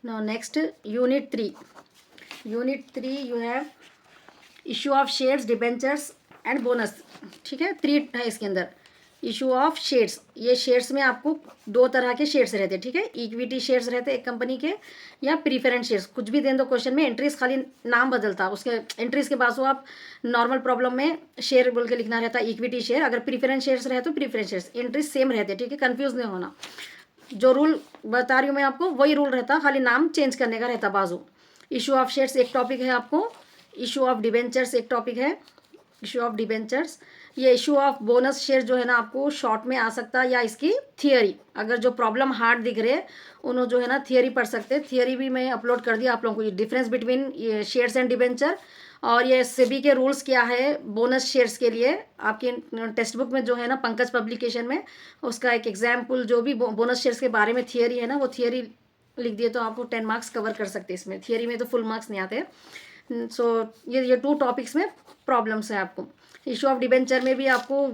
Now next unit 3. Unit 3 you have issue of shares, debentures and bonus. ठीक है, 3 है इसके अंदर. इशू ऑफ शेयर्स, ये शेयर्स में आपको 2 तरह के शेयर्स रहते हैं. ठीक है, इक्विटी शेयर्स रहते हैं एक कंपनी के, या प्रीफरेंस शेयर्स. कुछ भी दे दो क्वेश्चन में, एंट्रीज खाली नाम बदलता, उसके एंट्रीज के बाद आप नॉर्मल प्रॉब्लम में शेयर बोल के लिखना रहता है इक्विटी शेयर. अगर प्रीफरेंस शेयर्स रहे तो प्रीफरेंस शेयर्स, एंट्रीज सेम रहते हैं. ठीक है, कन्फ्यूज नहीं होना. जो रूल बता रही हूँ मैं आपको वही रूल रहता, खाली नाम चेंज करने का रहता बाजू. इशू ऑफ शेयर्स एक टॉपिक है आपको. इशू ऑफ डिबेंचर्स एक टॉपिक है. इशू ऑफ डिबेंचर्स, ये इशू ऑफ बोनस शेयर जो है ना आपको शॉर्ट में आ सकता है, या इसकी थियरी. अगर जो प्रॉब्लम हार्ड दिख रहे उन्होंने जो है ना थियरी पढ़ सकते हैं. थियरी भी मैं अपलोड कर दिया आप लोगों को. डिफरेंस बिटवीन ये शेयर्स एंड डिबेंचर, और ये सेबी के रूल्स क्या है बोनस शेयर्स के लिए. आपकी टेक्स्ट बुक में जो है ना पंकज पब्लिकेशन में उसका एक एग्जाम्पल, जो भी बोनस शेयर्स के बारे में थियरी है ना, वो थियरी लिख दिए तो आपको 10 मार्क्स कवर कर सकते हैं इसमें. थियरी में तो फुल मार्क्स नहीं आते. सो ये 2 टॉपिक्स में प्रॉब्लम्स है आपको. इशू ऑफ डिबेंचर में भी आपको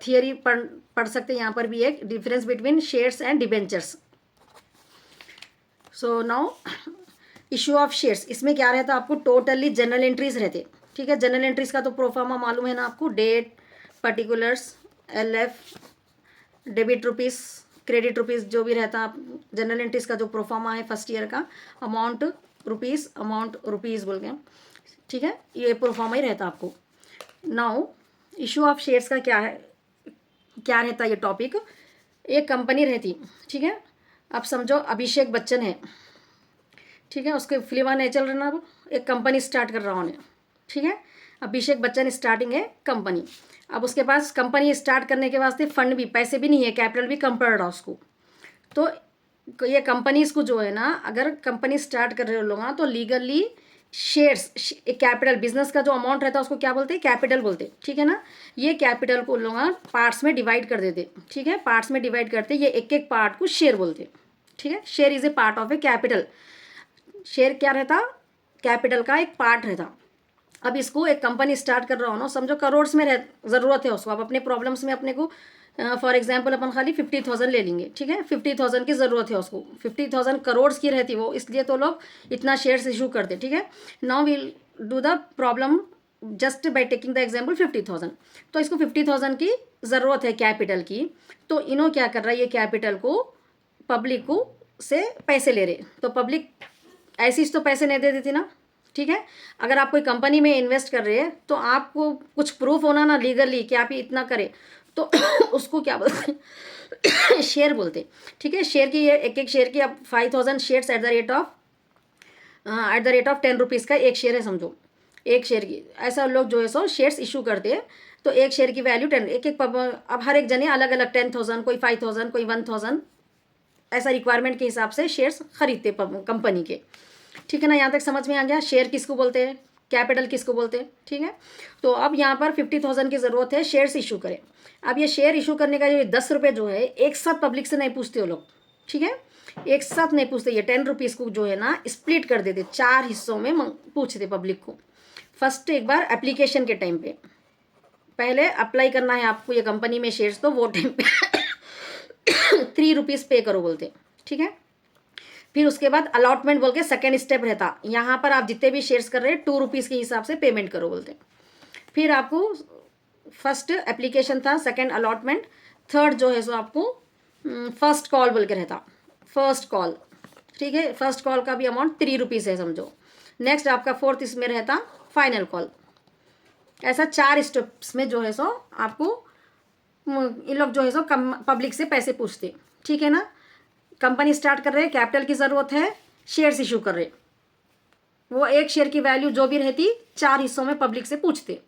थियरी पढ़ सकते हैं. यहाँ पर भी एक difference between shares and debentures. So now issue of shares, इसमें क्या रहता है आपको टोटली जनरल एंट्रीज रहते. ठीक है, जनरल एंट्रीज का तो प्रोफार्मा मालूम है ना आपको. Date, particulars, LF, debit rupees, credit rupees, जो भी रहता है जनरल एंट्रीज का जो प्रोफार्मा है फर्स्ट ईयर का. अमाउंट रुपीस बोल के. ठीक है, ये प्रोफार्मा ही रहता आपको. नाउ इशू ऑफ शेयर्स का क्या है, क्या रहता है ये टॉपिक. एक कंपनी रहती. ठीक है, अब समझो अभिषेक बच्चन है. ठीक है, उसके फिल्म नहीं चल रहा ना, एक कंपनी स्टार्ट कर रहा हूँ. ठीक है, अभिषेक बच्चन स्टार्टिंग है कंपनी. अब उसके पास कंपनी स्टार्ट करने के वास्ते फंड भी, पैसे भी नहीं है, कैपिटल भी कम पड़ रहा उसको. तो ये कंपनीज को जो है ना, अगर कंपनी स्टार्ट कर रहे लोग ना तो लीगली शेयर्स, कैपिटल, बिजनेस का जो अमाउंट रहता है उसको क्या बोलते हैं, कैपिटल बोलते हैं. ठीक है ना, ये कैपिटल को लोग पार्ट्स में डिवाइड कर देते. ठीक है, पार्ट्स में डिवाइड करते, ये एक एक पार्ट को शेयर बोलते. ठीक है, share is a part of A capital. Share क्या रहता, कैपिटल का एक पार्ट रहता. अब इसको एक कंपनी स्टार्ट कर रहा हो ना, समझो करोड़ में ज़रूरत है उसको. अब अपने प्रॉब्लम्स में अपने को फॉर एग्जांपल अपन खाली 50,000 ले लेंगे. ठीक है, 50,000 की ज़रूरत है उसको. 50,000 करोड़ की रहती वो, इसलिए तो लोग इतना शेयर्स इशू करते. ठीक है, now will do the problem just by taking the example 50,000. तो इसको 50,000 की ज़रूरत है कैपिटल की. तो इन्हों क्या कर रहा है, ये कैपिटल को पब्लिक को से पैसे ले रहे. तो पब्लिक ऐसी तो पैसे नहीं दे देती ना. ठीक है, अगर आप कोई कंपनी में इन्वेस्ट कर रहे हैं तो आपको कुछ प्रूफ होना ना लीगली कि आप ये इतना करें. तो उसको क्या बोलते हैं, शेयर बोलते. ठीक है, शेयर की ये एक एक शेयर की अब 5,000 shares at the rate of 10 rupees का एक शेयर है समझो. एक शेयर की ऐसा लोग जो है सो शेयर्स इशू करते हैं. तो एक शेयर की वैल्यू 10, एक एक अब हर एक जने अलग अलग 10,000, कोई 5,000, कोई 1,000, ऐसा रिक्वायरमेंट के हिसाब से शेयर्स खरीदते कंपनी के. ठीक है ना, यहाँ तक समझ में आ गया. शेयर किसको बोलते हैं, कैपिटल किसको बोलते हैं. ठीक है, तो अब यहाँ पर 50,000 की ज़रूरत है, शेयर्स इशू करें. अब ये शेयर इशू करने का ये 10 रुपये जो है एक साथ पब्लिक से नहीं पूछते वो लोग. ठीक है, एक साथ नहीं पूछते. ये 10 रुपीज़ को जो है ना स्प्लिट कर देते, 4 हिस्सों में पूछते पब्लिक को. फर्स्ट एक बार एप्लीकेशन के टाइम पे पहले अप्लाई करना है आपको ये कंपनी में शेयर्स, तो वो टाइम पे 3 रुपीज़ पे करो बोलते. ठीक है, फिर उसके बाद अलॉटमेंट बोल के सेकेंड स्टेप रहता. यहाँ पर आप जितने भी शेयर्स कर रहे हैं 2 रुपीज़ के हिसाब से पेमेंट करो बोलते. फिर आपको फर्स्ट एप्लीकेशन था, सेकेंड अलॉटमेंट, थर्ड जो है सो आपको फर्स्ट कॉल बोल के रहता. First call. ठीक है, फर्स्ट कॉल का भी अमाउंट 3 रुपीज़ है समझो. नेक्स्ट आपका फोर्थ इसमें रहता फाइनल कॉल. ऐसा 4 स्टेप्स में जो है सो आपको इन लोग जो है सो पब्लिक से पैसे पूछते. ठीक है ना, कंपनी स्टार्ट कर रहे हैं, कैपिटल की ज़रूरत है, शेयर्स इशू कर रहे, वो एक शेयर की वैल्यू जो भी रहती 4 हिस्सों में पब्लिक से पूछते.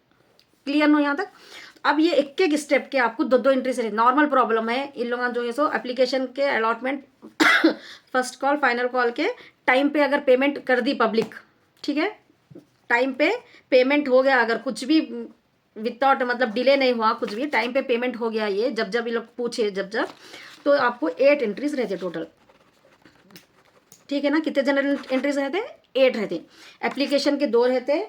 क्लियर नो यहाँ तक. अब ये एक एक स्टेप के आपको 2 एंट्री से नॉर्मल प्रॉब्लम है इन लोगों जो है सो एप्लीकेशन के allotment first call final call के टाइम पे अगर पेमेंट कर दी पब्लिक. ठीक है, टाइम पे पेमेंट हो गया, अगर कुछ भी विदाउट मतलब डिले नहीं हुआ, कुछ भी टाइम पे पेमेंट हो गया, ये जब जब ये लोग पूछे जब तो आपको 8 एंट्रीज रहते टोटल. ठीक है ना, कितने जनरल एंट्रीज रहते, 8 रहते. एप्लीकेशन के 2 रहते,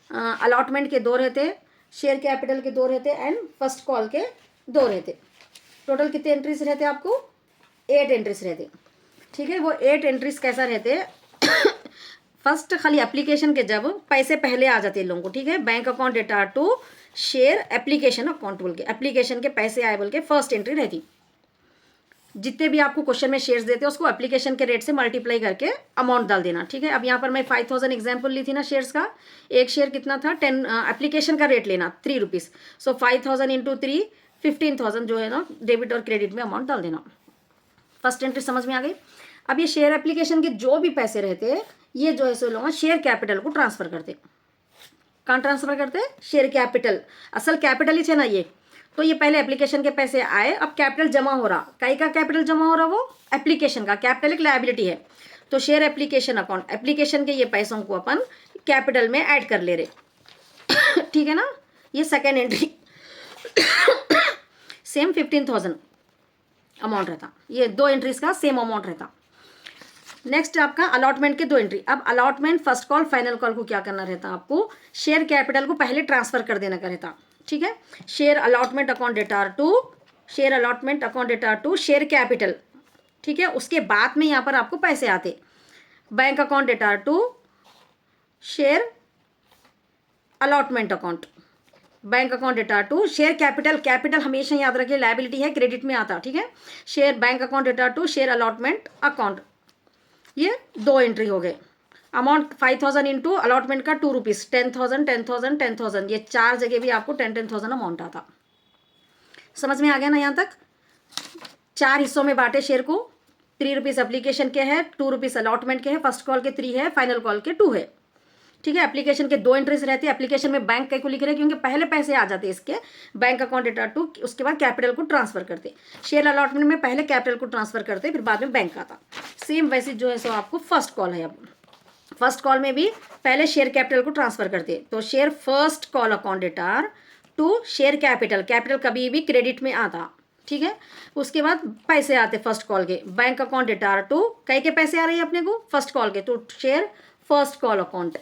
अलॉटमेंट के 2 रहते, शेयर कैपिटल के 2 रहते एंड फर्स्ट कॉल के 2 रहते. टोटल कितने एंट्रीज रहते आपको, 8 एंट्रीज रहते. ठीक है, वो 8 एंट्रीज कैसा रहते, फर्स्ट खाली एप्लीकेशन के जब पैसे पहले आ जाते हैं लोगों को, ठीक है, bank account data to share application account बोल के, एप्लीकेशन के पैसे आए बोल के फर्स्ट एंट्री रहती। जितने भी आपको क्वेश्चन में शेयर्स देते हैं उसको एप्लीकेशन के रेट से मल्टीप्लाई करके अमाउंट डाल देना, ठीक है। अब यहाँ पर मैं 5000 एग्जाम्पल ली थी ना शेयर्स का, एक शेयर कितना था 10, एप्लीकेशन का रेट लेना 3 रुपीज़, सो 5000 इंटू 3 15,000 जो है ना डेबिट और क्रेडिट में अमाउंट डाल देना। फर्स्ट एंट्री समझ में आ गई। अब ये शेयर एप्लीकेशन के जो भी पैसे रहते हैं ये जो है सो लोग शेयर कैपिटल को ट्रांसफर करते। कहाँ ट्रांसफर करते हैं? शेयर कैपिटल, असल कैपिटल ही है ना ये। तो ये पहले एप्लीकेशन के पैसे आए, अब कैपिटल जमा हो रहा, कई का कैपिटल जमा हो रहा, वो एप्लीकेशन का। कैपिटल एक लायबिलिटी है, तो शेयर एप्लीकेशन अकाउंट, एप्लीकेशन के ये पैसों को अपन कैपिटल में ऐड कर ले रहे ठीक है ना। ये सेकेंड एंट्री सेम 15,000 अमाउंट रहता, ये दो एंट्रीज का सेम अमाउंट रहता। नेक्स्ट आपका अलॉटमेंट के दो एंट्री। अब allotment first call final call को क्या करना रहता, आपको शेयर कैपिटल को पहले ट्रांसफर कर देना का रहता, ठीक है। Share allotment account data to share allotment account data to share capital, ठीक है। उसके बाद में यहाँ पर आपको पैसे आते, bank account data to share allotment account, bank account data to share capital, capital हमेशा याद रखिए लायबिलिटी है, क्रेडिट में आता, ठीक है। Share bank account data to share allotment account, ये दो एंट्री हो गए। अमाउंट 5000 इंटू अलॉटमेंट का 2 रुपीज़, 10,000 10,000 10,000, ये चार जगह भी आपको 10,000 अमाउंट आता। समझ में आ गया ना यहाँ तक। चार हिस्सों में बांटे शेयर को, 3 रुपीज़ एप्लीकेशन के है, 2 रुपीज़ अलॉटमेंट के है, फर्स्ट कॉल के 3 है, फाइनल कॉल के 2 है, ठीक है। एप्लीकेशन के दो एंट्रीज रहती है, एप्लीकेशन में बैंक कई को लिख रहे हैं क्योंकि पहले पैसे आ जाते हैं इसके, बैंक अकाउंट डेटा टू, उसके बाद कैपिटल को ट्रांसफर करते। शेयर अलॉटमेंट में पहले कैपिटल को ट्रांसफर करते फिर बाद में बैंक आता। सेम वैसे जो है सो आपको फर्स्ट कॉल है। अब फर्स्ट कॉल में भी पहले शेयर कैपिटल को ट्रांसफर करते, तो share first call account data to share capital, capital कभी भी क्रेडिट में आता, ठीक है। उसके बाद पैसे आते फर्स्ट कॉल के, बैंक अकाउंट डेटा टू कई के पैसे आ रहे हैं अपने को फर्स्ट कॉल के, तो share first call account.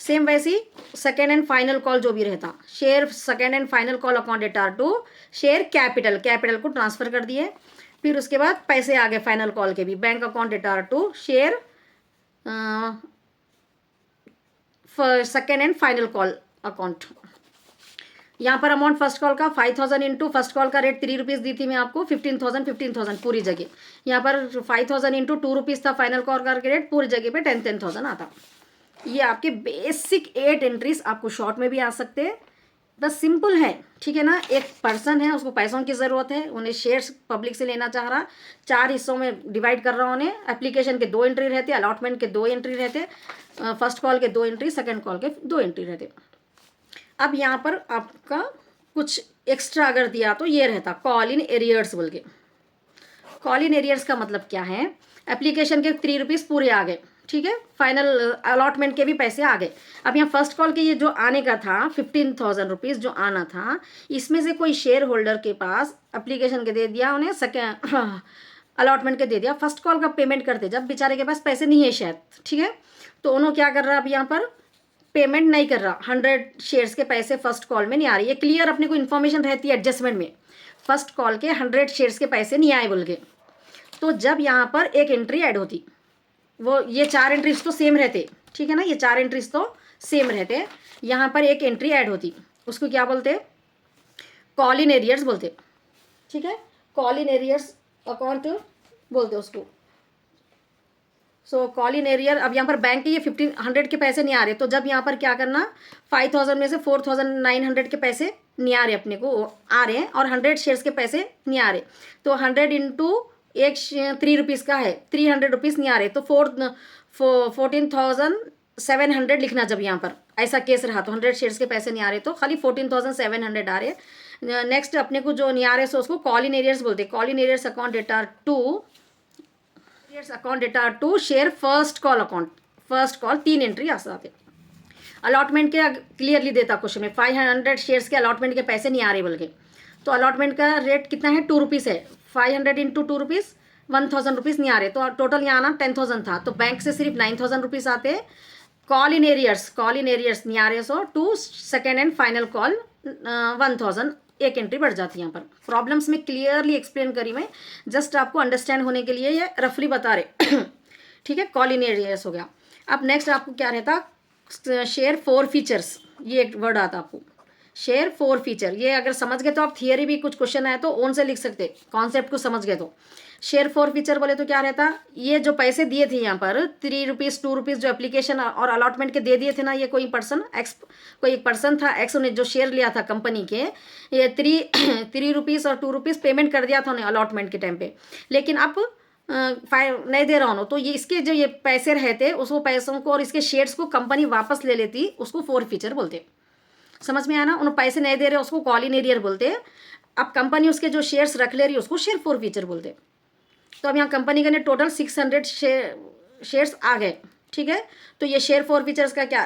Same वैसे ही सेकेंड एंड फाइनल कॉल जो भी रहता, share second and final call account data to share capital, capital को ट्रांसफर कर दिए। फिर उसके बाद पैसे आ गए फाइनल कॉल के भी, bank account data to share second and final call account. यहाँ पर अमाउंट फर्स्ट कॉल का 5000 इंटू फर्स्ट कॉल का रेट 3 रुपीज़ दी थी मैं आपको, 15,000 पूरी जगह। यहाँ पर 5000 इंटू 2 रुपीज़ था फाइनल कॉल का रेट, पूरी जगह पे 10,000 आता। ये आपके बेसिक 8 एंट्रीज आपको शॉर्ट में भी आ सकते हैं, बस सिंपल है, ठीक है ना। एक पर्सन है, उसको पैसों की ज़रूरत है, उन्हें शेयर्स पब्लिक से लेना चाह रहा, 4 हिस्सों में डिवाइड कर रहा उन्हें। एप्लीकेशन के 2 एंट्री रहते, अलॉटमेंट के 2 एंट्री रहते, फर्स्ट कॉल के 2 एंट्री, सेकंड कॉल के 2 एंट्री रहते। अब यहाँ पर आपका कुछ एक्स्ट्रा अगर दिया तो ये रहता कॉल इन एरियर्स बोल के। कॉल इन एरियर्स का मतलब क्या है, एप्लीकेशन के 3 रुपीज़ पूरे आ गए, ठीक है, फाइनल अलॉटमेंट के भी पैसे आ गए। अब यहाँ फर्स्ट कॉल के ये जो आने का था 15,000 रुपीज़ जो आना था, इसमें से कोई शेयर होल्डर के पास एप्लीकेशन के दे दिया उन्हें, सेकेंड अलॉटमेंट के दे दिया, फर्स्ट कॉल का पेमेंट करते जब बेचारे के पास पैसे नहीं है शायद, ठीक है, तो उन्होंने क्या कर रहा है अब यहाँ पर पेमेंट नहीं कर रहा, 100 शेयर्स के पैसे फर्स्ट कॉल में नहीं आ रही। ये क्लियर अपने को इन्फॉर्मेशन रहती है एडजस्टमेंट में, फर्स्ट कॉल के 100 शेयर्स के पैसे नहीं आए बोल के। तो जब यहाँ पर एक एंट्री ऐड होती, वो ये 4 एंट्रीज तो सेम रहते, ठीक है ना, ये 4 एंट्रीज तो सेम रहते, यहाँ पर एक एंट्री ऐड होती, उसको क्या बोलते, कॉल इन एरियर्स बोलते, ठीक है, कॉल इन एरियर्स अकाउंट बोलते उसको। सो कॉल इन एरियर, अब यहाँ पर बैंक के ये 1500 के पैसे नहीं आ रहे, तो जब यहाँ पर क्या करना, 5000 में से 4900 के पैसे नहीं आ रहे अपने को, आ रहे हैं, और 100 शेयर्स के पैसे नहीं आ रहे, तो 100 इंटू एक 3 रुपीज़ का है, 300 रुपीज़ नहीं आ रहे, तो 14,700 लिखना। जब यहाँ पर ऐसा केस रहा तो 100 शेयर्स के पैसे नहीं आ रहे, तो खाली 14,700 आ रहे। नेक्स्ट अपने को जो नहीं आ रहे सो उसको कॉल इन एरियर्स बोलते, call in arrears account data to share first call account, first call 3 entry आ जाते। अलॉटमेंट के क्लियरली देता क्वेश्चन में, 500 शेयर्स के अलॉटमेंट के पैसे नहीं आ रहे बोल के, तो अलॉटमेंट का रेट कितना है, 2 रुपीज़ है, 500 इंटू 2 रुपीज़ 1000 रुपीज़ नहीं आ रहे, तो टोटल यहाँ आना 10,000 था, तो बैंक से सिर्फ 9,000 रुपीज़ आते। कॉल इन एरियर्स नहीं आ रहे, so to second and final call 1000, एक एंट्री बढ़ जाती है। यहाँ पर प्रॉब्लम्स में क्लियरली एक्सप्लेन करी मैं, जस्ट आपको अंडरस्टैंड होने के लिए ये रफली बता रहे ठीक है, कॉल इन एरियर्स हो गया। अब नेक्स्ट आपको क्या रहता, शेयर फॉर फीचर्स, ये एक वर्ड आता आपको, शेयर फॉर फीचर। ये अगर समझ गए तो आप थियरी भी कुछ क्वेश्चन आए तो ओन से लिख सकते, कॉन्सेप्ट को समझ गए तो। शेयर फॉर फीचर बोले तो क्या रहता, ये जो पैसे दिए थे यहाँ पर 3 रुपीज़ 2 रुपीज़ जो एप्लीकेशन और अलॉटमेंट के दे दिए थे ना, ये कोई पर्सन एक्स, कोई एक पर्सन था एक्स, उन्हें जो शेयर लिया था कंपनी के, ये 3 रुपीज़ और 2 रुपीज़ पेमेंट कर दिया था उन्हें अलॉटमेंट के टाइम पे, लेकिन अब नहीं दे रहा हूँ तो ये इसके जो ये पैसे रहते उस वो पैसों को और इसके शेयर्स को कंपनी वापस ले लेती, उसको फॉर फीचर बोलते। समझ में आया ना, उन पैसे नहीं दे रहे उसको कॉल इन एरियर बोलते। अब कंपनी उसके जो शेयर्स रख ले रही है उसको शेयर फॉर फीचर बोलते। तो अब यहाँ कंपनी के ने टोटल 600 शेयर्स आ गए, ठीक है। तो ये शेयर फॉर फीचर्स का क्या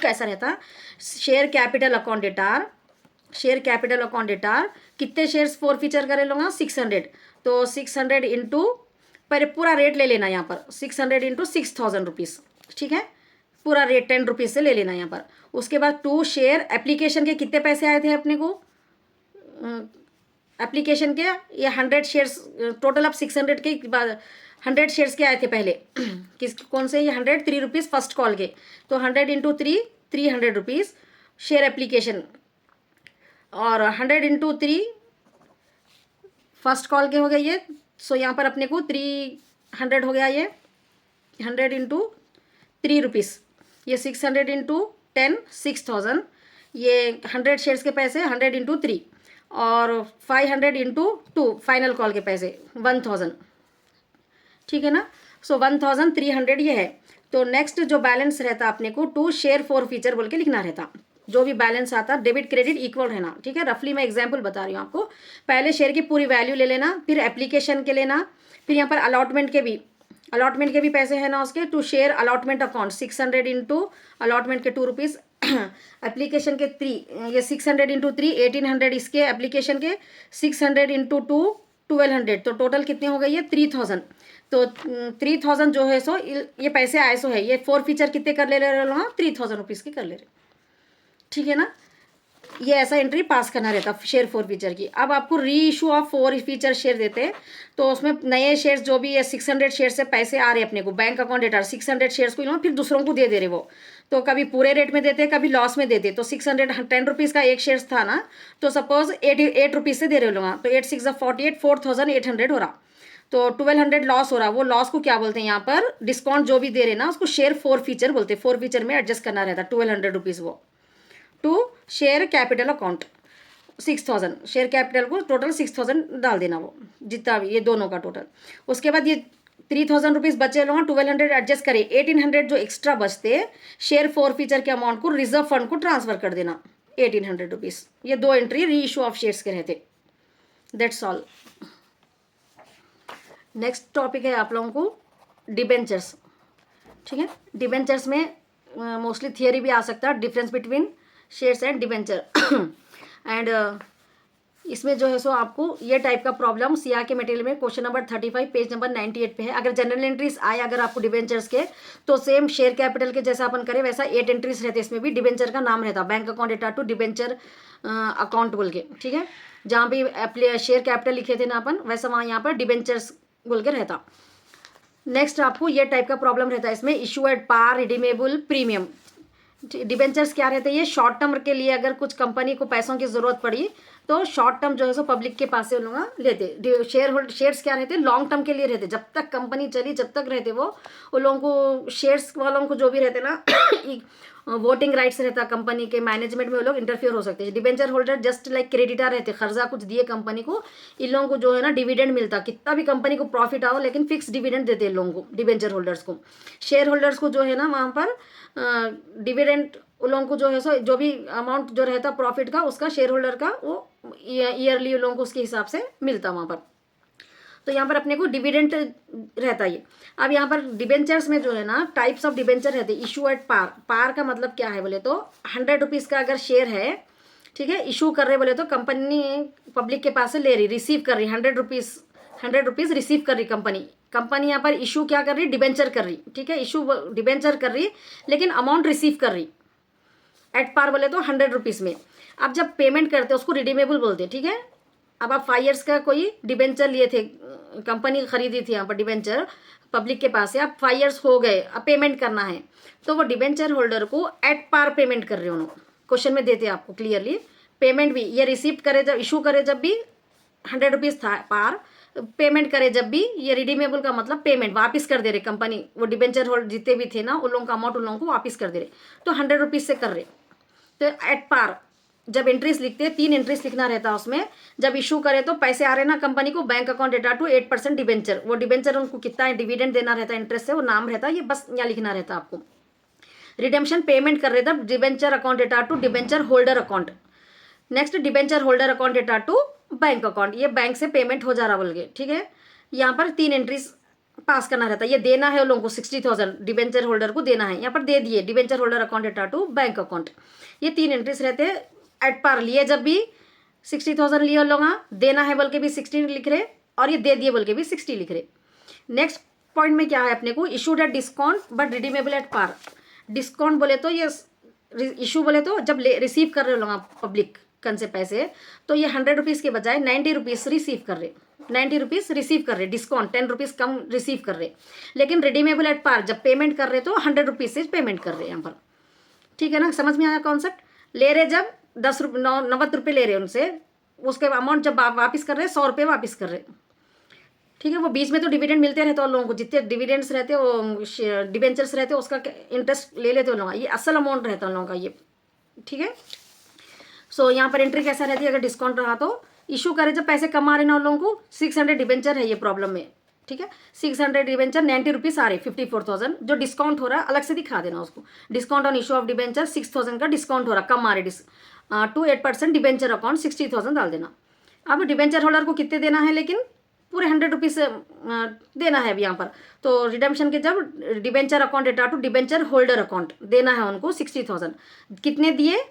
कैसा रहता, share capital account debtor, share capital account debtor कितने शेयर्स फॉर फीचर करे लूँगा 600, तो 600 इंटू पर पूरा रेट ले लेना यहाँ पर 600 इंटू 6000 रुपीज़, ठीक है, पूरा रेट 10 रुपीज़ से ले लेना यहाँ पर। उसके बाद 2 शेयर एप्लीकेशन के कितने पैसे आए थे अपने को, एप्लीकेशन के ये 100 शेयर्स टोटल, अब 600 के बाद 100 शेयर्स के आए थे पहले किस कौन से, ये 100 3 रुपीज़ फर्स्ट कॉल के, तो 100 इंटू 3 300 रुपीज़ शेयर एप्लीकेशन, और 100 इंटू 3 फर्स्ट कॉल के हो गए ये। सो यहाँ पर अपने को 300 हो गया, ये 100 इंटू 3 रुपीज़, ये 600 इंटू 10 6000, ये 100 शेयर्स के पैसे 100 इंटू 3, और 500 इंटू 2 फाइनल कॉल के पैसे 1000, ठीक है ना। सो 1300 ये है। तो नेक्स्ट जो बैलेंस रहता अपने को 2 शेयर फॉर फीचर बोल के लिखना रहता, जो भी बैलेंस आता डेबिट क्रेडिट इक्वल रहना, ठीक है। रफली मैं एग्जांपल बता रही हूँ आपको, पहले शेयर की पूरी वैल्यू ले लेना, फिर एप्लीकेशन के लेना, फिर यहाँ पर अलॉटमेंट के भी पैसे हैं ना उसके, to share allotment account 600 into allotment के 2 रुपीज़, एप्लीकेशन के 3, ये 600 इंटू 3 1800, इसके एप्लीकेशन के 600 इंटू 2 1200, तो टोटल कितने हो गए ये 3000। तो 3000 जो है सो ये पैसे आए सो है, ये फॉर फीचर कितने कर ले रहे हो, 3000 रुपीज़ के कर ले रहे, ठीक है ना। ये ऐसा एंट्री पास करना रहता शेयर फॉर फीचर की। अब आपको री issue of for feature share देते हैं, तो उसमें नए शेयर्स जो भी है 600 शेयर से पैसे आ रहे अपने को बैंक अकाउंट डेटा 600 शेयर्स को फिर दूसरों को दे रहे वो, तो कभी पूरे रेट में देते कभी लॉस में देते। तो 10 रुपीज़ का एक शेयर्स था ना, तो सपोज 8 रुपीज़ से दे रहे लोग, तो 8 6 48 4800 हो रहा, तो 1200 लॉस हो रहा। वो लॉस को क्या बोलते हैं यहाँ पर, डिस्काउंट जो भी दे रहे ना उसको शेयर फॉर फीचर बोलते हैं। फॉर फीचर में एडजस्ट करना रहता 1200 रुपीज़ वो to share capital account 6000, share capital को टोटल 6000 डाल देना वो जितना भी, ये दोनों का टोटल। उसके बाद ये 3000 रुपीज़ बचे लोग 1200 एडजस्ट करें, 1800 जो एक्स्ट्रा बचते शेयर फॉर फीचर के अमाउंट को रिजर्व फंड को ट्रांसफर कर देना 1800 रुपीज़। ये 2 एंट्री री इशू ऑफ शेयर्स के रहते। That's all. नेक्स्ट टॉपिक है आप लोगों को डिबेंचर्स, ठीक है। डिबेंचर्स में मोस्टली थियरी भी आ सकता है, difference between shares and debenture and इसमें जो है सो आपको ये टाइप का प्रॉब्लम सीआर के मटेरियल में क्वेश्चन नंबर 35 पेज नंबर 98 पे है। अगर जनरल एंट्रीज आए अगर आपको डिबेंचर्स के, तो सेम शेयर कैपिटल के जैसा अपन करें वैसा 8 एंट्रीज रहते, इसमें भी डिबेंचर का नाम रहता bank account data to debenture account बोल के, ठीक है। जहाँ भी शेयर कैपिटल लिखे थे ना अपन, वैसा वहाँ यहाँ पर डिबेंचर्स बोल के रहता। नेक्स्ट आपको ये टाइप का प्रॉब्लम रहता है इसमें, issue at par redeemable premium. Debentures क्या रहते हैं, ये शॉर्ट टर्म के लिए अगर कुछ कंपनी को पैसों की ज़रूरत पड़ी तो शॉर्ट टर्म जो है सो पब्लिक के पास से लोग लेते। शेयर्स क्या रहते हैं, लॉन्ग टर्म के लिए रहते, जब तक कंपनी चली जब तक रहते वो लोगों को, शेयर्स वालों को जो भी रहते ना वोटिंग राइट्स रहता कंपनी के मैनेजमेंट में, वो लोग इंटरफियर हो सकते हैं। Debenture holder just like creditor रहते, कर्जा कुछ दिए कंपनी को, इन लोगों को जो है ना डिविडेंड मिलता, कितना भी कंपनी को प्रॉफिट आओ लेकिन फिक्स डिविडेंड देते हैं लोगों को, डिबेंचर होल्डर्स को। शेयर होल्डर्स को जो है ना वहाँ पर डिविडेंड उन लोगों को जो है सो जो भी अमाउंट जो रहता प्रॉफिट का उसका शेयर होल्डर का वो ईयरली लोगों को उसके हिसाब से मिलता वहाँ पर। तो यहाँ पर अपने को डिविडेंड रहता है। अब यहाँ पर डिबेंचर्स में जो है ना टाइप्स ऑफ डिबेंचर रहते हैं। इशू एट पार, पार का मतलब क्या है बोले तो 100 रुपीज़ का अगर शेयर है, ठीक है, इशू कर रहे बोले तो कंपनी पब्लिक के पास से ले रही, रिसीव कर रही 100 रुपीज़ रिसीव कर रही कंपनी यहाँ पर इशू क्या कर रही, डिबेंचर कर रही, ठीक है, इशू डिबेंचर कर रही लेकिन अमाउंट रिसीव कर रही एट पार बोले तो 100 रुपीज़ में। अब जब पेमेंट करते हैं उसको रिडीमेबल बोलते हैं, ठीक है। अब आप 5 ईयर्स का कोई डिबेंचर लिए थे कंपनी खरीदी थी यहाँ पर डिबेंचर पब्लिक के पास से, अब 5 ईयर्स हो गए, अब पेमेंट करना है, तो वो डिबेंचर होल्डर को एट पार पेमेंट कर रहे हो उन्होंने, क्वेश्चन में देते हैं आपको क्लियरली। पेमेंट भी ये रिसीव करे जब, इशू करे जब भी 100 रुपीज़ था पार, पेमेंट करे जब भी, ये रिडीमेबल का मतलब पेमेंट वापस कर दे रहे कंपनी, वो डिबेंचर होल्डर जितने भी थे ना उन लोगों का अमाउंट उन लोगों को वापस कर दे रहे, तो 100 रुपीज़ से कर रहे। तो एट पार जब एंट्रीज लिखते हैं, 3 एंट्रीज लिखना रहता है उसमें, जब इशू करे तो पैसे आ रहे ना कंपनी को, bank account data to 8% debenture, वो डिबेंचर उनको कितना डिविडेंड देना रहता है इंटरेस्ट से, वो नाम रहता है, ये बस यहाँ लिखना रहता है आपको। रिडेम्पशन पेमेंट कर रहे तब debenture account data to debenture holder account. Next debenture holder account data to bank account, ये बैंक से पेमेंट हो जा रहा बोल के, ठीक है। यहाँ पर 3 एंट्रीज पास करना रहता है, ये देना है उन लोगों को 60,000 डिबेंचर होल्डर को देना है, यहाँ पर दे दिए debenture holder account data to bank account, ये 3 एंट्रीज रहते हैं। एट पार लिए जब भी 60,000 लिए लोग, देना है बोल के भी 60 लिख रहे, और ये दे दिए बोल के भी 60 लिख रहे। नेक्स्ट पॉइंट में क्या है अपने को, issued at discount but redeemable at par. Discount बोले तो ये इशू बोले तो जब रिसीव कर रहे हो लोग पब्लिक कन से पैसे, तो ये 100 रुपीज़ के बजाय 90 रुपीज़ रिसीव कर रहे, 90 रुपीज़ रिसीव कर रहे, डिस्काउंट 10 रुपीज़ कम रिसीव कर रहे। लेकिन रिडीमेबल एट पार जब पेमेंट कर रहे तो 100 रुपीज़ से पेमेंट कर रहे हैं यहाँ पर, ठीक है ना, समझ में आया कॉन्सेप्ट। ले रहे जब 90 रुपये ले रहे उनसे, उसके अमाउंट जब वापस कर रहे 100 रुपये वापस कर रहे, ठीक है। वो बीच में तो डिविडेंड मिलते रहते हैं उन लोगों को, जितने डिविडेंड्स रहते वो डिबेंचर्स रहते उसका इंटरेस्ट ले लेते उन लोगों, ये असल अमाउंट रहता है उन लोगों का ये, ठीक है। सो यहाँ पर एंट्री कैसा रहती है, अगर डिस्काउंट रहा तो इशू करे जब पैसे कम आ रहे ना उन लोगों को, 600 डिबेंचर है ये प्रॉब्लम में, ठीक है। 600 डिबेंचर 90 रुपीज़ आ रहे, 54,000 जो डिस्काउंट हो रहा है अलग से दिखा देना उसको। Discount on issue of debenture 6,000 का डिस्काउंट हो रहा, कम आ रहे, टू 8% डिबेंचर अकाउंट 60,000 डाल देना। अब डिबेंचर होल्डर को कितने देना है, लेकिन पूरे 100 रुपीज़ देना है अभी यहाँ पर। तो रिडेम्पशन के जब debenture account data to debenture holder account देना है उनको 60,000, कितने दिए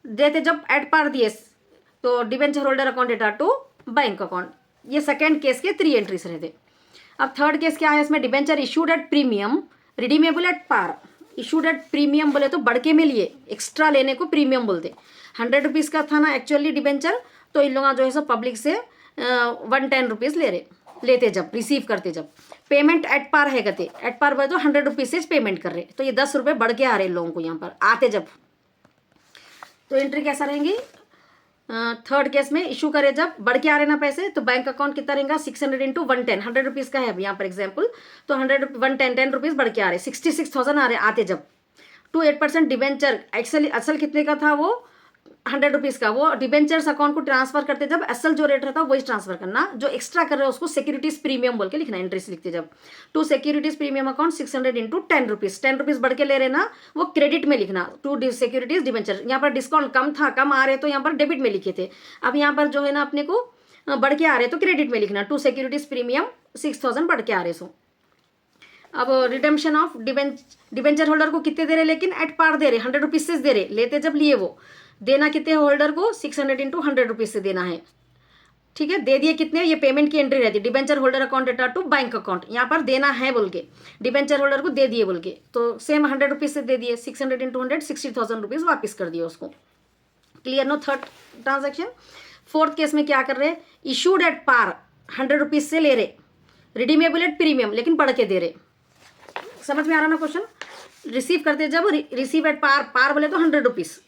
देते जब एट पार दिए, तो debenture holder account data to bank account, ये सेकेंड केस के 3 एंट्रीज रहते। अब थर्ड केस क्या है इसमें, debenture issued at premium redeemable at par. Issued at premium बोले तो बढ़के में लिए, एक्स्ट्रा लेने को प्रीमियम बोलते। 100 रुपीज़ का था ना एक्चुअली डिबेंचर, तो इन लोग जो है सब पब्लिक से 110 रुपीज़ लेते जब रिसीव करते, जब पेमेंट एट पार है कहते, एट पार बोले तो 100 रुपीज़ से पेमेंट कर रहे, तो ये 10 रुपये बढ़ के आ रहे लोगों को यहाँ पर आते जब। तो एंट्री कैसा रहेंगी, थर्ड केस में इशू करे जब बढ़ के आ रहे ना पैसे, तो बैंक अकाउंट कितना रहेगा 600 इंटू 110, 100 रुपीज़ का है अब यहाँ पर एग्जाम्पल, तो 10 रुपीज़ बढ़ के आ रहे, 66,000 आ रहे आते जब। टू 8% डिबेंचर, एक्चुअली असल कितने का था वो 100 रुपीज़ का, वो डिबेंचर्स अकाउंट को ट्रांसफर करते जब असल जो रेट रहता है वही ट्रांसफर करना, जो एक्स्ट्रा कर रहे हो उसको सिक्योरिटीज प्रीमियम बोल के लिखना, इंटरेस्ट लिखते जब। To securities premium account 600 into 10 rupees, 10 rupees बढ़ के ले रहे ना, वो क्रेडिट में लिखना। टू सिक्योरिटीज डिबेंचर, यहाँ पर डिस्काउंट कम था, कम आ रहे तो यहाँ पर डेबिट में लिखे थे, अब यहाँ पर जो है ना अपने को बढ़ के आ रहे तो क्रेडिट में लिखना। टू सिक्योरिटीज प्रीमियम 6,000 बढ़ के आ रहे सो। अब रिडेम्पशन ऑफ डिबेंचर होल्डर को कितने दे रहे, लेकिन एट पार दे रहे, 100 रुपीज़ से दे रहे, लेते जब लिए वो देना कितने होल्डर को 600 इंटू 100 रुपीज़ से देना है, ठीक है। दे दिए कितने, ये पेमेंट की एंट्री रहती है, debenture holder account data to bank account, यहाँ पर देना है बोल के डिबेंचर होल्डर को दे दिए बोल के, तो सेम 100 रुपीज़ से दे दिए, 600 इंटू 100 60,000 रुपीज़ वापस कर दिए उसको। Clear no third transaction. Fourth case में क्या कर रहे, इशूड एट पार 100 रुपीज़ से ले रहे, रिडीमेबल एट प्रीमियम लेकिन बढ़ के दे रहे, समझ में आ रहा ना क्वेश्चन। रिसीव करते जब रिसीव एट पार, पार बोले तो 100 रुपीज़,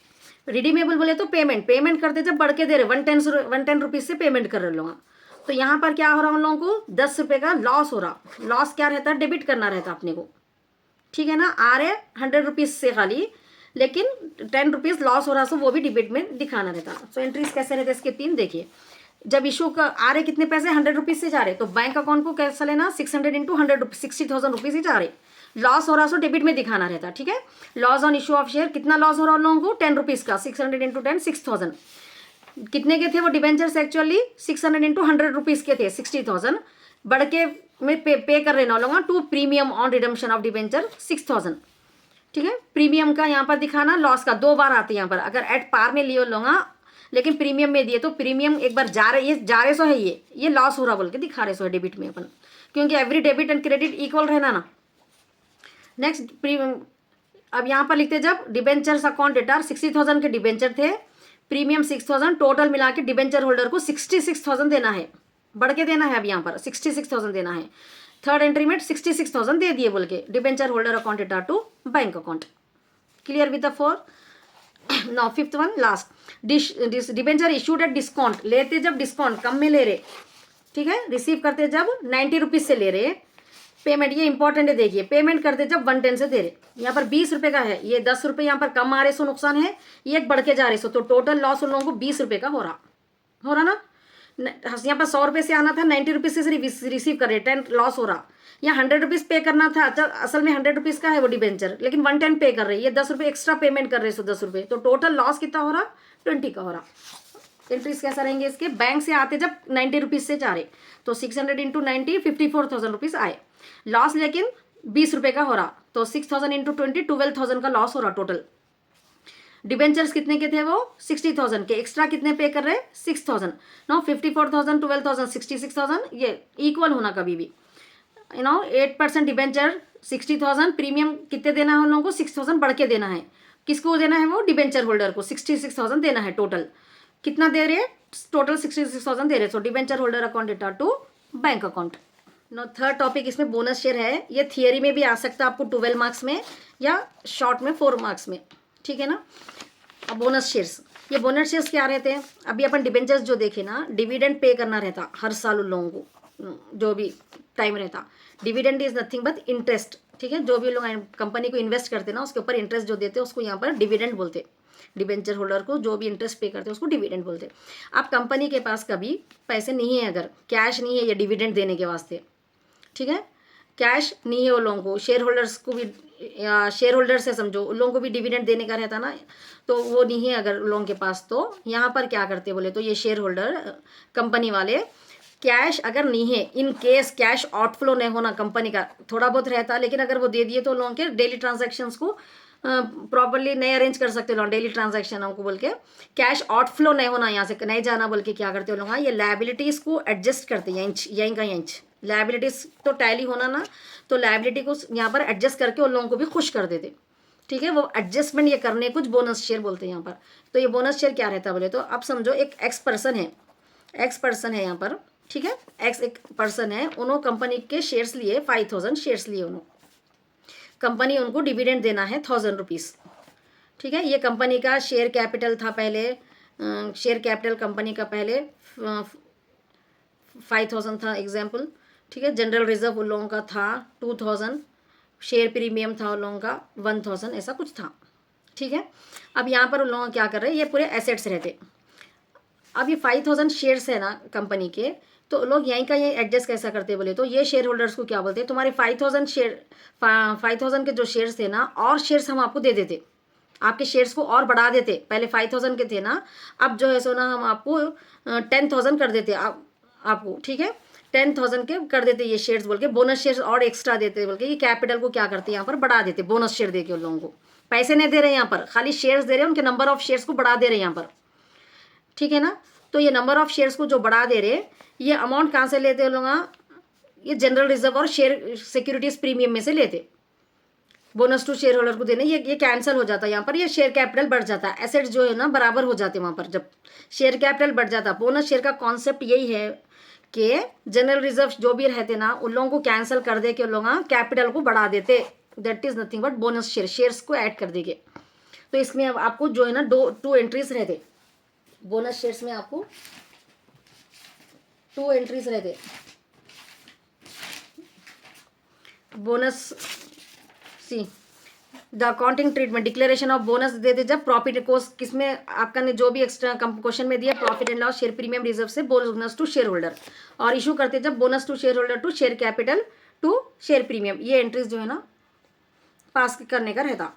रिडीमेबल बोले तो पेमेंट करते जब बढ़ के दे रहे 110 रुपीज़ से पेमेंट कर रहे लोग। तो यहाँ पर क्या हो रहा है उन लोगों को 10 रुपये का लॉस हो रहा, लॉस क्या रहता है, डेबिट करना रहता अपने को, ठीक है ना। आ रहे 100 रुपीज़ से खाली, लेकिन 10 रुपीज़ लॉस हो रहा, सो वो भी डेबिट में दिखाना रहता। सो एंट्रीज कैसे रहते इसके 3 देखिए। जब इशू का आ रहे कितने पैसे 100 रुपीज़ से जा रहे, तो बैंक अकाउंट को कैसा लेना 600 इंटू 100 60,000 रुपीज़ ही जा रहे, लॉस हो रहा सो डेबिट में दिखाना रहता, ठीक है। Loss on issue of share, कितना लॉस हो रहा उन लोगों को 10 रुपीज़ का, 600 इंटू 10 6,000। कितने के थे वो डिबेंचर्स एक्चुअली 600 इंटू 100 रुपीज़ के थे 60,000, बढ़ के में पे कर रहे ना लोग to premium on redemption of debenture 6,000, ठीक है। प्रीमियम का यहाँ पर दिखाना, लॉस का 2 बार आते हैं यहाँ पर, अगर एट पार में लिए लोग लेकिन प्रीमियम में दिए तो प्रीमियम एक बार जा रहे सो है, ये लॉस हो रहा बोल के दिखा रहे सो है डेबिट में अपन, क्योंकि every debit and credit equal रहना ना। नेक्स्ट अब यहाँ पर लिखते जब डिबेंचर्स अकाउंट डेटा 60,000 के डिबेंचर थे, प्रीमियम 6,000, टोटल मिला के डिबेंचर होल्डर को 66,000 देना है, बढ़ के देना है अब यहाँ पर 66,000 देना है। थर्ड एंट्री में 66,000 दे दिए बोल के, debenture holder account data to bank account. Clear with the 4। Now fifth one last, debenture issued at discount, लेते जब डिस्काउंट कम में ले रहे, ठीक है, रिसीव करते जब 90 रुपीज़ से ले रहे, पेमेंट ये इंपॉर्टेंट है देखिए, पेमेंट करते जब 110 से दे रहे, यहाँ पर 20 रुपये का है, ये 10 रुपये यहाँ पर कम आ रहे सो नुकसान है, ये बढ़ के जा रहे सो, तो टोटल लॉस उन लोगों को 20 रुपये का हो रहा ना। यहाँ पर 100 रुपये से आना था, 90 रुपीज़ से रिसीव कर रहे, 10 लॉस हो रहा। यहाँ 100 रुपीज़ पे करना था, असल में 100 रुपीज़ का है वो डिबेंचर, लेकिन 110 पे कर रहे, ये 10 रुपये एक्स्ट्रा पेमेंट कर रहे सो 10 रुपये, तो टोटल लॉस कितना हो रहा, 20 का हो रहा। एंट्रीज कैसा रहेंगे इसके, बैंक से आते जब 90 रुपीज़ से जा रहे, तो 600 इंटू 90 54,000 रुपीज़ आए, लॉस लेकिन 20 रुपये का हो रहा, तो 6,000 इंटू 20 12,000 का लॉस हो रहा टोटल। डिबेंचर्स कितने के थे वो 60,000 के, एक्स्ट्रा कितने पे कर रहे 6,000, नो 54,000 12,000 66,000, ये इक्वल होना कभी भी, 8% डिबेंचर 60,000, प्रीमियम कितने देना है उन लोगों को 6,000 बढ़ के देना है, किसको देना है वो डिबेंचर होल्डर को 66,000 देना है। टोटल कितना दे रहे, टोटल 66,000 दे रहे, so debenture holder account data to bank account. No third topic इसमें बोनस शेयर है, ये थियरी में भी आ सकता है आपको 12 मार्क्स में या शॉर्ट में 4 मार्क्स में, ठीक है ना। अब बोनस शेयर्स, ये बोनस शेयर्स क्या रहते हैं, अभी अपन डिबेंचर्स जो देखे ना, डिविडेंड पे करना रहता हर साल उन लोगों को, जो भी टाइम रहता, dividend is nothing but interest, ठीक है, जो भी लोग कंपनी को इन्वेस्ट करते ना उसके ऊपर इंटरेस्ट जो देते हैं उसको यहाँ पर डिविडेंड बोलते, डिबेंचर होल्डर को जो भी इंटरेस्ट पे करते हैं उसको डिविडेंड बोलते। आप कंपनी के पास कभी पैसे नहीं है, अगर कैश नहीं है ये डिविडेंड देने के वास्ते, ठीक है, कैश नहीं है उन लोगों को, शेयर होल्डर्स को भी, शेयर होल्डर्स है समझो, उन लोगों को भी डिविडेंड देने का रहता ना, तो वो नहीं है अगर उन लोगों के पास, तो यहाँ पर क्या करते बोले तो ये शेयर होल्डर कंपनी वाले, कैश अगर नहीं है, इन केस कैश आउटफ्लो नहीं होना कंपनी का, थोड़ा बहुत रहता लेकिन अगर वो दे दिए तो लोगों के डेली ट्रांजैक्शंस को प्रॉपरली नहीं अरेंज कर सकते लोग, डेली ट्रांजैक्शन हमको बोल के कैश आउटफ्लो नहीं होना, यहाँ से नहीं जाना बोल के क्या करते लोग, ये लायबिलिटीज़ को एडजस्ट करते हैं, यहीं का इंच लायबिलिटीज़ तो टैली होना ना, तो लायबिलिटी को यहाँ पर एडजस्ट करके उन लोगों को भी खुश कर देते, ठीक है, वो एडजस्टमेंट ये करने कुछ बोनस शेयर बोलते हैं यहाँ पर। तो ये बोनस शेयर क्या रहता है बोले तो अब समझो एक एक्स पर्सन है यहाँ पर, ठीक है, एक्स एक पर्सन है, उन्होंने कंपनी के शेयर्स लिए 5,000 शेयर्स लिए उन्होंने, कंपनी उनको डिविडेंड देना है 1,000 रुपीज़, ठीक है, ये कंपनी का शेयर कैपिटल था पहले, शेयर कैपिटल कंपनी का पहले 5,000 था एग्जाम्पल, ठीक है, जनरल रिजर्व उन लोगों का था 2,000, शेयर प्रीमियम था उन लोगों का 1,000, ऐसा कुछ था, ठीक है। अब यहाँ पर उन लोगों क्या कर रहे हैं, ये पूरे एसेट्स रहते, अब ये 5,000 शेयर्स है ना कंपनी के, तो लोग यहीं का ये एडजस्ट कैसा करते बोले तो ये शेयर होल्डर्स को क्या बोलते हैं, तुम्हारे 5,000 के जो शेयर्स थे ना, और शेयर्स हम आपको दे देते, आपके शेयर्स को और बढ़ा देते, पहले 5,000 के थे ना, अब जो है सो ना हम आपको 10,000 कर देते आपको, ठीक है, 10,000 के कर देते ये शेयर्स बोल के, बोनस शेयर्स और एक्स्ट्रा देते बोल के, ये कैपिटल को क्या करते हैं यहाँ पर बढ़ा देते, बोनस शेयर दे के उन लोगों को, पैसे नहीं दे रहे यहाँ पर, खाली शेयर्स दे रहे हैं, उनके नंबर ऑफ शेयर्स को बढ़ा दे रहे हैं यहाँ पर, ठीक है ना। तो ये नंबर ऑफ शेयर्स को जो बढ़ा दे रहे, ये अमाउंट कहाँ से लेते हैं लोग, ये जनरल रिजर्व और शेयर सिक्योरिटीज प्रीमियम में से लेते, बोनस टू शेयर होल्डर को देने, ये कैंसिल हो जाता है यहाँ पर, ये शेयर कैपिटल बढ़ जाता है, एसेट्स जो है ना बराबर हो जाते वहाँ पर, जब शेयर कैपिटल बढ़ जाता। बोनस शेयर का कॉन्सेप्ट यही है कि जनरल रिजर्व जो भी रहते ना उन लोगों को कैंसिल कर दे के उन लोग कैपिटल को बढ़ा देते, that is nothing but bonus shares को ऐड कर देंगे। तो इसमें अब आपको जो है ना टू एंट्रीज रहते, बोनस शेयर्स में आपको 2 एंट्रीज रहते, bonus see the accounting treatment declaration of bonus देते जब प्रॉफिट को किसमें आपका ने जो भी एक्स्ट्रा क्वेश्चन में दिया, profit and loss share premium reserve से बोनस टू शेयर होल्डर, और इशू करते जब bonus to share holder to share capital to share premium, ये एंट्रीज जो है ना पास करने का रहता।